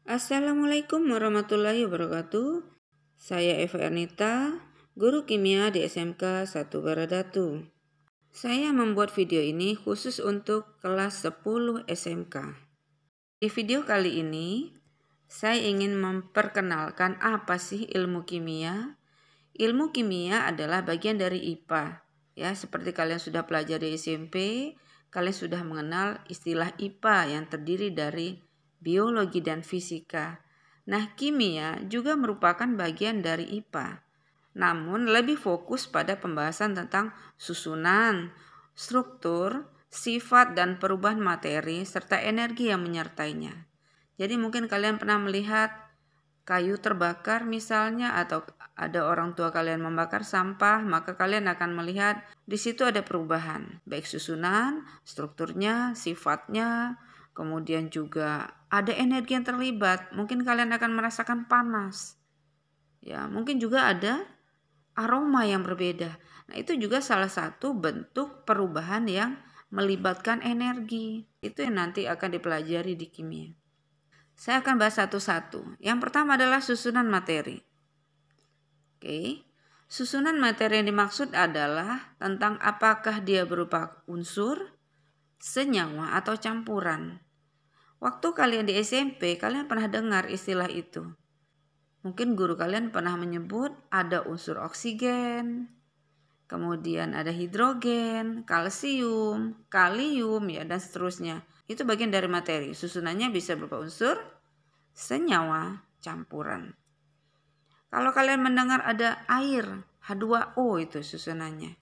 Assalamualaikum warahmatullahi wabarakatuh. Saya Eva Ernita, guru kimia di SMK 1 Baradatu. Saya membuat video ini khusus untuk kelas 10 SMK. Di video kali ini, saya ingin memperkenalkan apa sih ilmu kimia. Ilmu kimia adalah bagian dari IPA. Ya, seperti kalian sudah pelajari SMP, kalian sudah mengenal istilah IPA yang terdiri dari biologi dan fisika. Nah, kimia juga merupakan bagian dari IPA. Namun lebih fokus pada pembahasan tentang susunan, struktur, sifat dan perubahan materi serta energi yang menyertainya. Jadi mungkin kalian pernah melihat kayu terbakar misalnya, atau ada orang tua kalian membakar sampah, maka kalian akan melihat di situ ada perubahan, baik susunan, strukturnya, sifatnya, kemudian juga ada energi yang terlibat. Mungkin kalian akan merasakan panas. Ya, mungkin juga ada aroma yang berbeda. Nah, itu juga salah satu bentuk perubahan yang melibatkan energi. Itu yang nanti akan dipelajari di kimia. Saya akan bahas satu-satu. Yang pertama adalah susunan materi. Oke. Susunan materi yang dimaksud adalah tentang apakah dia berupa unsur, senyawa, atau campuran. Waktu kalian di SMP, kalian pernah dengar istilah itu. Mungkin guru kalian pernah menyebut ada unsur oksigen, kemudian ada hidrogen, kalsium, kalium, ya, dan seterusnya. Itu bagian dari materi. Susunannya bisa berupa unsur, senyawa, campuran. Kalau kalian mendengar ada air, H2O itu susunannya.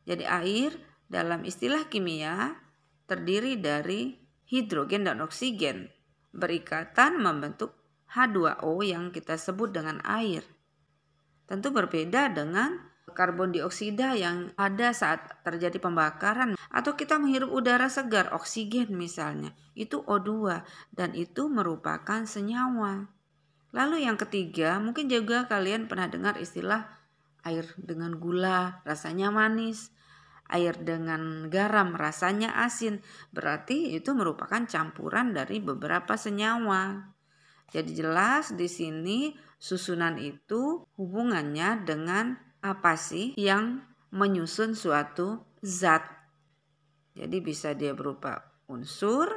Jadi air dalam istilah kimia terdiri dari hidrogen dan oksigen berikatan membentuk H2O yang kita sebut dengan air. Tentu berbeda dengan karbon dioksida yang ada saat terjadi pembakaran atau kita menghirup udara segar, oksigen misalnya. Itu O2 dan itu merupakan senyawa. Lalu yang ketiga, mungkin juga kalian pernah dengar istilah air dengan gula rasanya manis, air dengan garam rasanya asin. Berarti itu merupakan campuran dari beberapa senyawa. Jadi jelas di sini susunan itu hubungannya dengan apa sih yang menyusun suatu zat. Jadi bisa dia berupa unsur,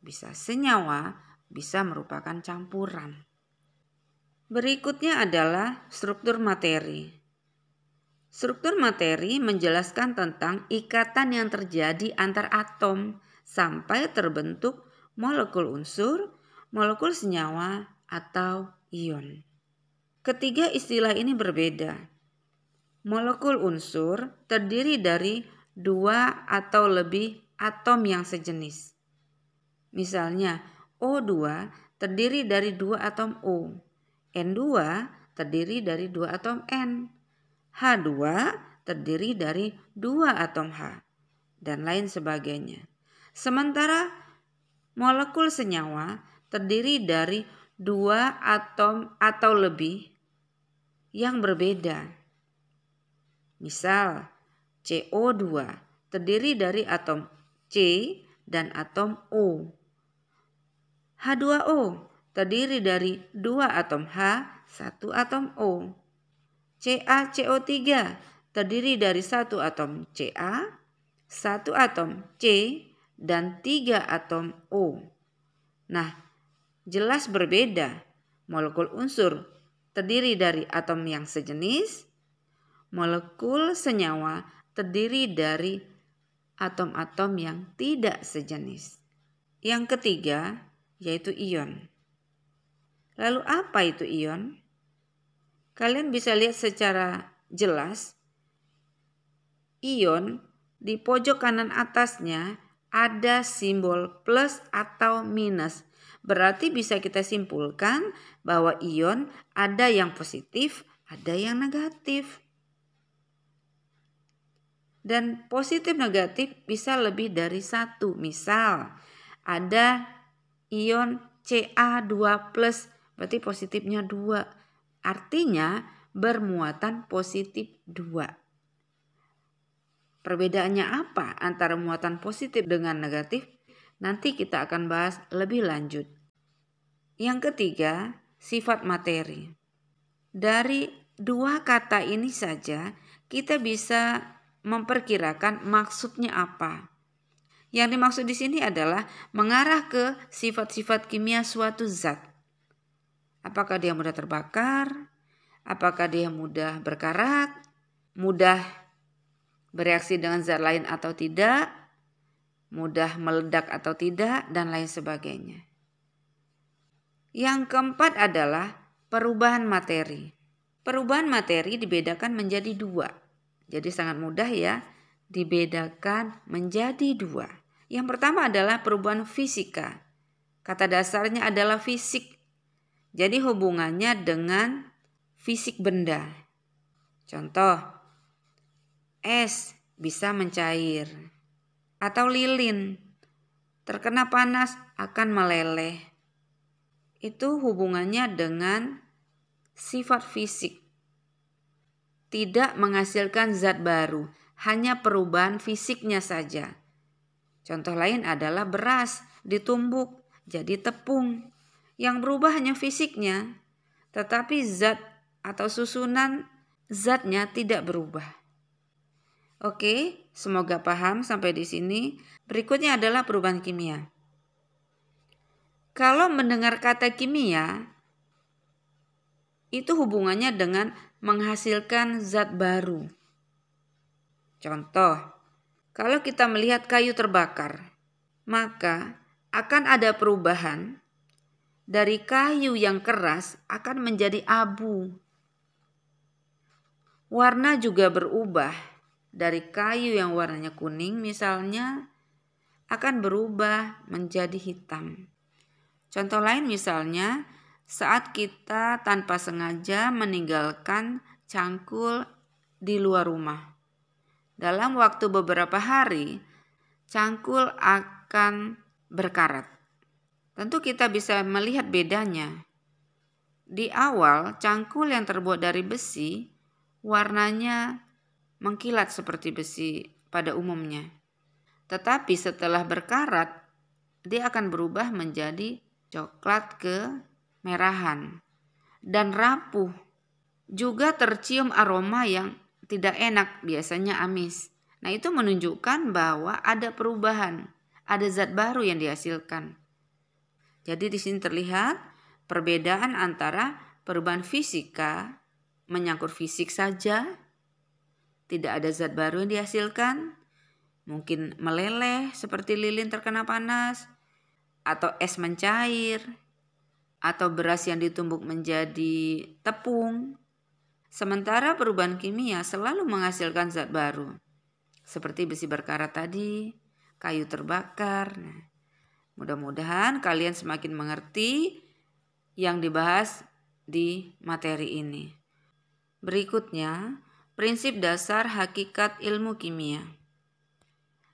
bisa senyawa, bisa merupakan campuran. Berikutnya adalah struktur materi. Struktur materi menjelaskan tentang ikatan yang terjadi antar atom sampai terbentuk molekul unsur, molekul senyawa, atau ion. Ketiga istilah ini berbeda. Molekul unsur terdiri dari 2 atau lebih atom yang sejenis. Misalnya, O2 terdiri dari 2 atom O, N2 terdiri dari 2 atom N, H2 terdiri dari 2 atom H, dan lain sebagainya. Sementara molekul senyawa terdiri dari 2 atom atau lebih yang berbeda. Misal, CO2 terdiri dari atom C dan atom O. H2O terdiri dari 2 atom H, 1 atom O. CaCO3 terdiri dari 1 atom Ca, 1 atom C, dan 3 atom O. Nah, jelas berbeda. Molekul unsur terdiri dari atom yang sejenis, molekul senyawa terdiri dari atom-atom yang tidak sejenis. Yang ketiga yaitu ion. Lalu apa itu ion? Kalian bisa lihat secara jelas, ion di pojok kanan atasnya ada simbol plus atau minus. Berarti bisa kita simpulkan bahwa ion ada yang positif, ada yang negatif. Dan positif negatif bisa lebih dari satu. Misal ada ion Ca2+, berarti positifnya 2. Artinya bermuatan positif 2. Perbedaannya apa antara muatan positif dengan negatif? Nanti kita akan bahas lebih lanjut. Yang ketiga, sifat materi. Dari dua kata ini saja kita bisa memperkirakan maksudnya apa. Yang dimaksud di sini adalah mengarah ke sifat-sifat kimia suatu zat. Apakah dia mudah terbakar? Apakah dia mudah berkarat? Mudah bereaksi dengan zat lain atau tidak? Mudah meledak atau tidak? Dan lain sebagainya. Yang keempat adalah perubahan materi. Perubahan materi dibedakan menjadi dua. Jadi sangat mudah ya, dibedakan menjadi dua. Yang pertama adalah perubahan fisika. Kata dasarnya adalah fisik. Jadi hubungannya dengan fisik benda. Contoh, es bisa mencair. Atau lilin, terkena panas akan meleleh. Itu hubungannya dengan sifat fisik. Tidak menghasilkan zat baru, hanya perubahan fisiknya saja. Contoh lain adalah beras ditumbuk jadi tepung. Yang berubah hanya fisiknya, tetapi zat atau susunan zatnya tidak berubah. Oke, semoga paham sampai di sini. Berikutnya adalah perubahan kimia. Kalau mendengar kata kimia, itu hubungannya dengan menghasilkan zat baru. Contoh, kalau kita melihat kayu terbakar, maka akan ada perubahan dari kayu yang keras akan menjadi abu. Warna juga berubah. Dari kayu yang warnanya kuning misalnya akan berubah menjadi hitam. Contoh lain misalnya saat kita tanpa sengaja meninggalkan cangkul di luar rumah. Dalam waktu beberapa hari, cangkul akan berkarat. Tentu kita bisa melihat bedanya. Di awal, cangkul yang terbuat dari besi, warnanya mengkilat seperti besi pada umumnya. Tetapi setelah berkarat, dia akan berubah menjadi coklat kemerahan dan rapuh. Juga tercium aroma yang tidak enak, biasanya amis. Nah, itu menunjukkan bahwa ada perubahan, ada zat baru yang dihasilkan. Jadi di sini terlihat perbedaan antara perubahan fisika, menyangkut fisik saja, tidak ada zat baru yang dihasilkan, mungkin meleleh seperti lilin terkena panas, atau es mencair, atau beras yang ditumbuk menjadi tepung. Sementara perubahan kimia selalu menghasilkan zat baru, seperti besi berkarat tadi, kayu terbakar. Nah, mudah-mudahan kalian semakin mengerti yang dibahas di materi ini. Berikutnya, prinsip dasar hakikat ilmu kimia.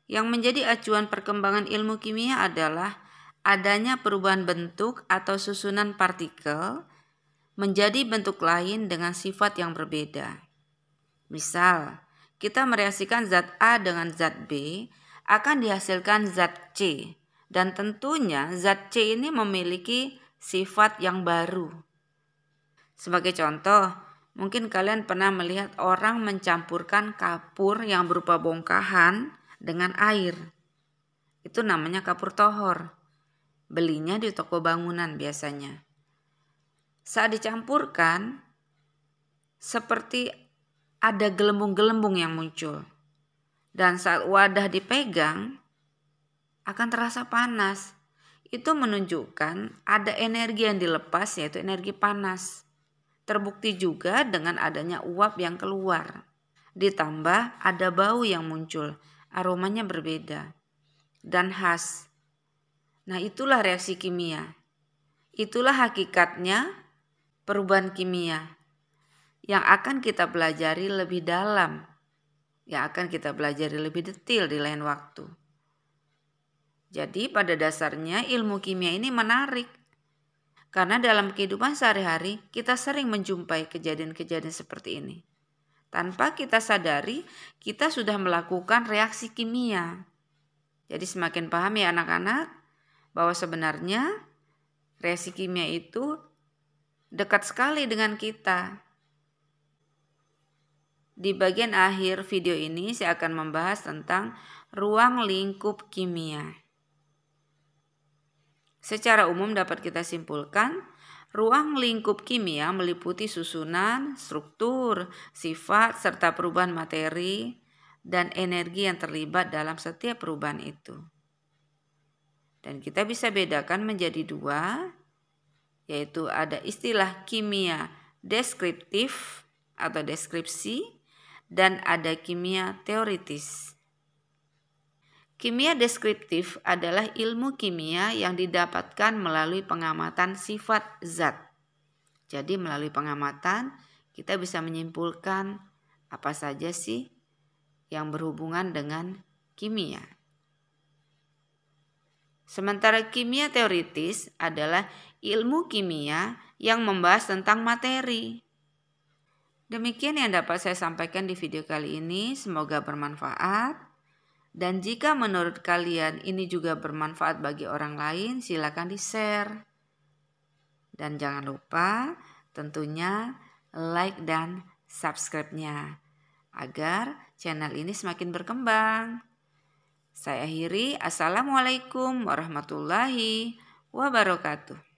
Yang menjadi acuan perkembangan ilmu kimia adalah adanya perubahan bentuk atau susunan partikel menjadi bentuk lain dengan sifat yang berbeda. Misal, kita mereaksikan zat A dengan zat B akan dihasilkan zat C. Dan tentunya zat C ini memiliki sifat yang baru. Sebagai contoh, mungkin kalian pernah melihat orang mencampurkan kapur yang berupa bongkahan dengan air. Itu namanya kapur tohor. Belinya di toko bangunan biasanya. Saat dicampurkan, seperti ada gelembung-gelembung yang muncul. Dan saat wadah dipegang, akan terasa panas. Itu menunjukkan ada energi yang dilepas, yaitu energi panas. Terbukti juga dengan adanya uap yang keluar. Ditambah ada bau yang muncul, aromanya berbeda dan khas. Nah, itulah reaksi kimia. Itulah hakikatnya perubahan kimia yang akan kita pelajari lebih dalam, yang akan kita pelajari lebih detail di lain waktu. Jadi pada dasarnya ilmu kimia ini menarik. Karena dalam kehidupan sehari-hari kita sering menjumpai kejadian-kejadian seperti ini. Tanpa kita sadari, kita sudah melakukan reaksi kimia. Jadi semakin paham ya anak-anak bahwa sebenarnya reaksi kimia itu dekat sekali dengan kita. Di bagian akhir video ini saya akan membahas tentang ruang lingkup kimia. Secara umum dapat kita simpulkan, ruang lingkup kimia meliputi susunan, struktur, sifat, serta perubahan materi dan energi yang terlibat dalam setiap perubahan itu. Dan kita bisa bedakan menjadi dua, yaitu ada istilah kimia deskriptif atau deskripsi dan ada kimia teoritis. Kimia deskriptif adalah ilmu kimia yang didapatkan melalui pengamatan sifat zat. Jadi melalui pengamatan kita bisa menyimpulkan apa saja sih yang berhubungan dengan kimia. Sementara kimia teoritis adalah ilmu kimia yang membahas tentang materi. Demikian yang dapat saya sampaikan di video kali ini, semoga bermanfaat. Dan jika menurut kalian ini juga bermanfaat bagi orang lain, silakan di-share. Dan jangan lupa tentunya like dan subscribe-nya agar channel ini semakin berkembang. Saya akhiri, Assalamualaikum warahmatullahi wabarakatuh.